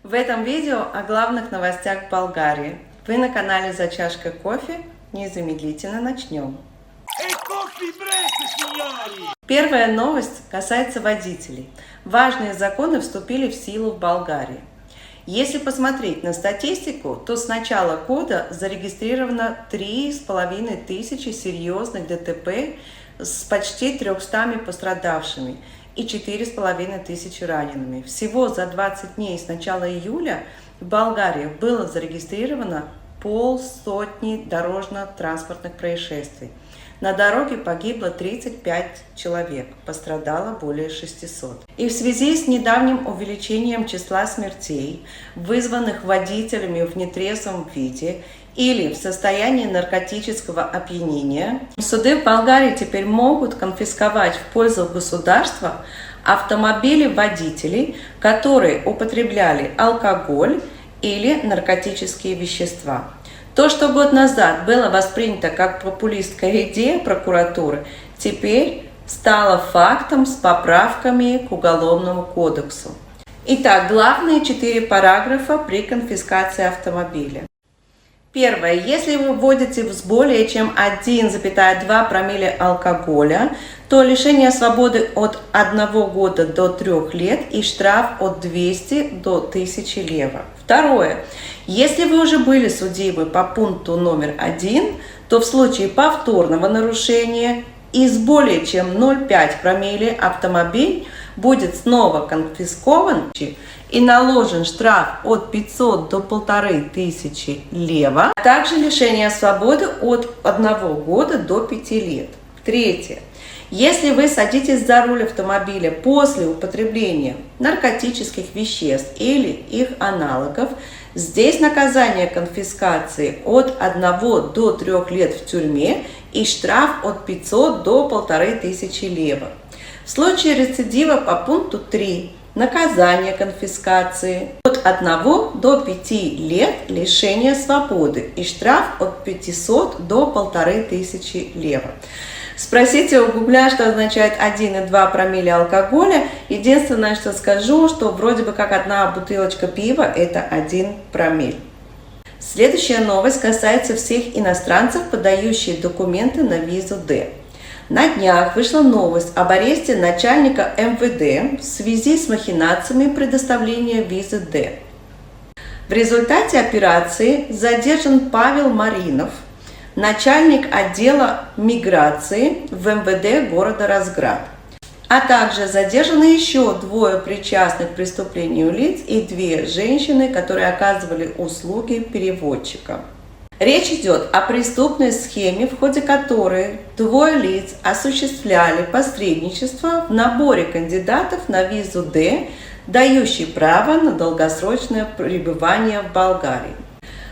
В этом видео о главных новостях Болгарии. Вы на канале «За чашкой кофе». Незамедлительно начнем. Первая новость касается водителей. Важные законы вступили в силу в Болгарии. Если посмотреть на статистику, то с начала года зарегистрировано 3500 серьезных ДТП с почти 300 пострадавшими и 4500 ранеными. Всего за 20 дней с начала июля в Болгарии было зарегистрировано 500 дорожно-транспортных происшествий. На дороге погибло 35 человек, пострадало более 600. И в связи с недавним увеличением числа смертей, вызванных водителями в нетрезвом виде или в состоянии наркотического опьянения, суды в Болгарии теперь могут конфисковать в пользу государства автомобили водителей, которые употребляли алкоголь или наркотические вещества. То, что год назад было воспринято как популистская идея прокуратуры, теперь стало фактом с поправками к Уголовному кодексу. Итак, главные 4 параграфа при конфискации автомобиля. Первое. Если вы вводите с более чем 1,2 промилле алкоголя, то лишение свободы от 1 года до 3 лет и штраф от 200 до 1000 лева. Второе. Если вы уже были судимы по пункту номер 1, то в случае повторного нарушения и с более чем 0,5 промилле автомобиль будет снова конфискован и наложен штраф от 500 до 1500 лева, а также лишение свободы от 1 года до 5 лет. Третье. Если вы садитесь за руль автомобиля после употребления наркотических веществ или их аналогов, здесь наказание конфискации от 1 до 3 лет в тюрьме и штраф от 500 до 1500 лева. В случае рецидива по пункту 3 наказание конфискации от 1 до 5 лет лишения свободы и штраф от 500 до 1500 лева. Спросите у Гугля, что означает 1,2 промилле алкоголя. Единственное, что скажу, что вроде бы как одна бутылочка пива – это 1 промилле. Следующая новость касается всех иностранцев, подающих документы на визу D. На днях вышла новость об аресте начальника МВД в связи с махинациями предоставления визы D. В результате операции задержан Павел Маринов, начальник отдела миграции в МВД города Разград. А также задержаны еще 2 причастных к преступлению лиц и 2 женщины, которые оказывали услуги переводчика. Речь идет о преступной схеме, в ходе которой 2 лиц осуществляли посредничество в наборе кандидатов на визу D, дающий право на долгосрочное пребывание в Болгарии.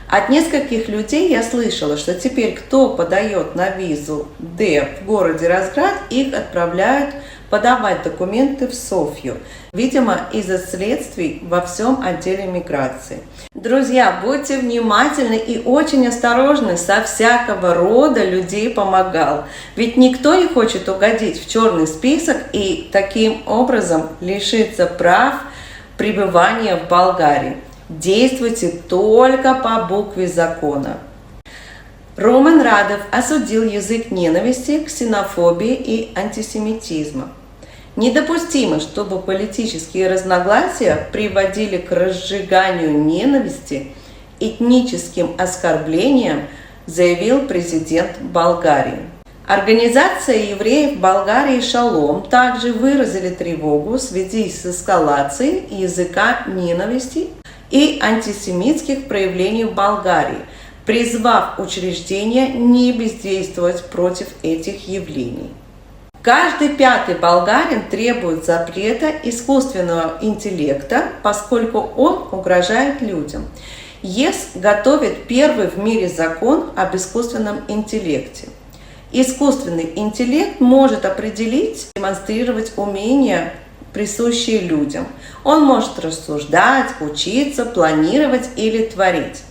От нескольких людей я слышала, что теперь кто подает на визу D в городе Разград, их отправляют подавать документы в Софию, видимо, из-за следствий во всем отделе миграции. Друзья, будьте внимательны и очень осторожны, со всякого рода людей помогал. Ведь никто не хочет угодить в черный список и таким образом лишиться прав пребывания в Болгарии. Действуйте только по букве закона. Роман Радов осудил язык ненависти, ксенофобии и антисемитизма. Недопустимо, чтобы политические разногласия приводили к разжиганию ненависти, этническим оскорблениям, заявил президент Болгарии. Организация евреев Болгарии «Шалом» также выразили тревогу в связи с эскалацией языка ненависти и антисемитских проявлений в Болгарии, призвав учреждения не бездействовать против этих явлений. Каждый 5-й болгарин требует запрета искусственного интеллекта, поскольку он угрожает людям. ЕС готовит первый в мире закон об искусственном интеллекте. Искусственный интеллект может определить, демонстрировать умения, присущие людям. Он может рассуждать, учиться, планировать или творить.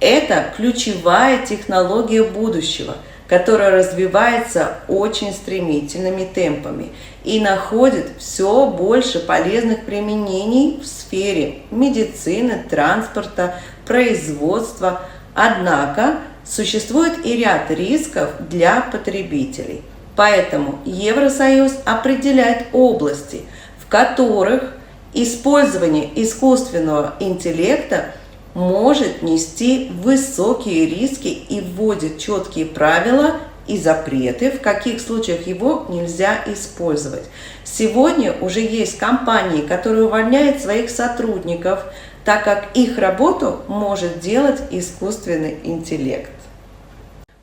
Это ключевая технология будущего, которая развивается очень стремительными темпами и находит все больше полезных применений в сфере медицины, транспорта, производства. Однако существует и ряд рисков для потребителей. Поэтому Евросоюз определяет области, в которых использование искусственного интеллекта может нести высокие риски и вводит четкие правила и запреты, в каких случаях его нельзя использовать. Сегодня уже есть компании, которые увольняют своих сотрудников, так как их работу может делать искусственный интеллект.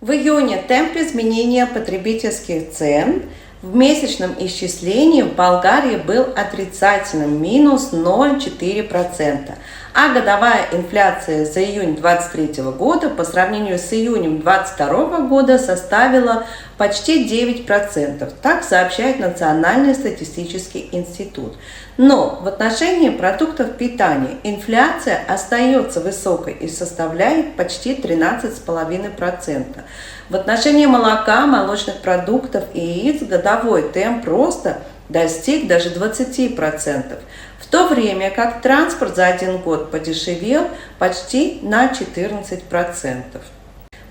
В июне темп изменения потребительских цен в месячном исчислении в Болгарии был отрицательным, минус 0,4%, а годовая инфляция за июнь 2023 года по сравнению с июнем 2022 года составила почти 9%, так сообщает Национальный статистический институт. Но в отношении продуктов питания инфляция остается высокой и составляет почти 13,5%. В отношении молока, молочных продуктов и яиц годовой темп роста достиг даже 20%, в то время как транспорт за один год подешевел почти на 14%.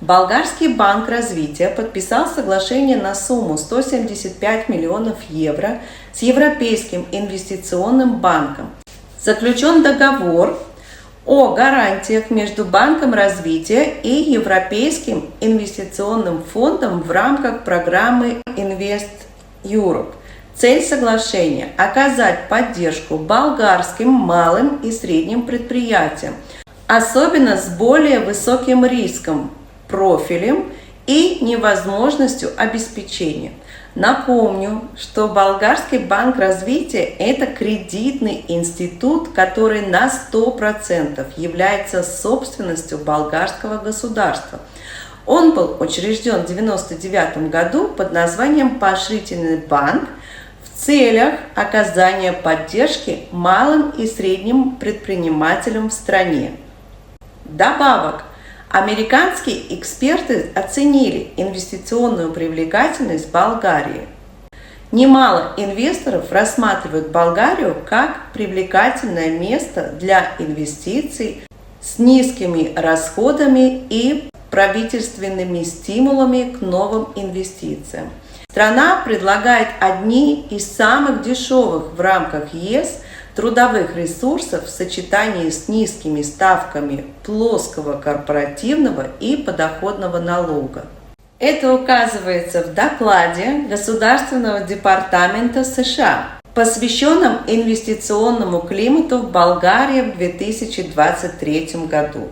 Болгарский банк развития подписал соглашение на сумму 175 миллионов евро с Европейским инвестиционным банком. Заключен договор о гарантиях между Банком развития и Европейским инвестиционным фондом в рамках программы Invest Europe. Цель соглашения – оказать поддержку болгарским малым и средним предприятиям, особенно с более высоким риском, профилем и невозможностью обеспечения. Напомню, что Болгарский банк развития – это кредитный институт, который на 100% является собственностью болгарского государства. Он был учрежден в 1999 году под названием «Поощрительный банк» в целях оказания поддержки малым и средним предпринимателям в стране. Добавок. Американские эксперты оценили инвестиционную привлекательность Болгарии. Немало инвесторов рассматривают Болгарию как привлекательное место для инвестиций с низкими расходами и правительственными стимулами к новым инвестициям. Страна предлагает одни из самых дешевых в рамках ЕС трудовых ресурсов в сочетании с низкими ставками плоского корпоративного и подоходного налога. Это указывается в докладе Государственного департамента США, посвященном инвестиционному климату в Болгарии в 2023 году.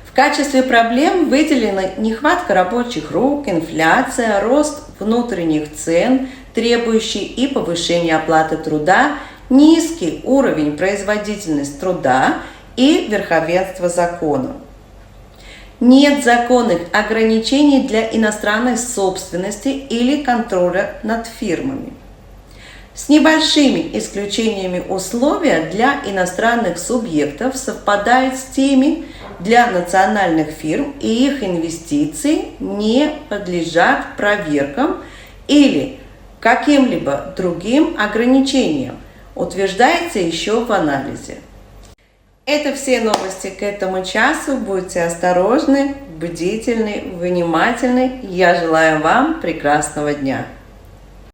В качестве проблем выделены нехватка рабочих рук, инфляция, рост внутренних цен, требующий и повышения оплаты труда, низкий уровень производительности труда и верховенство закона. Нет законных ограничений для иностранной собственности или контроля над фирмами. С небольшими исключениями условия для иностранных субъектов совпадают с теми для национальных фирм, и их инвестиции не подлежат проверкам или каким-либо другим ограничениям, утверждается еще в анализе. Это все новости к этому часу. Будьте осторожны, бдительны, внимательны. Я желаю вам прекрасного дня.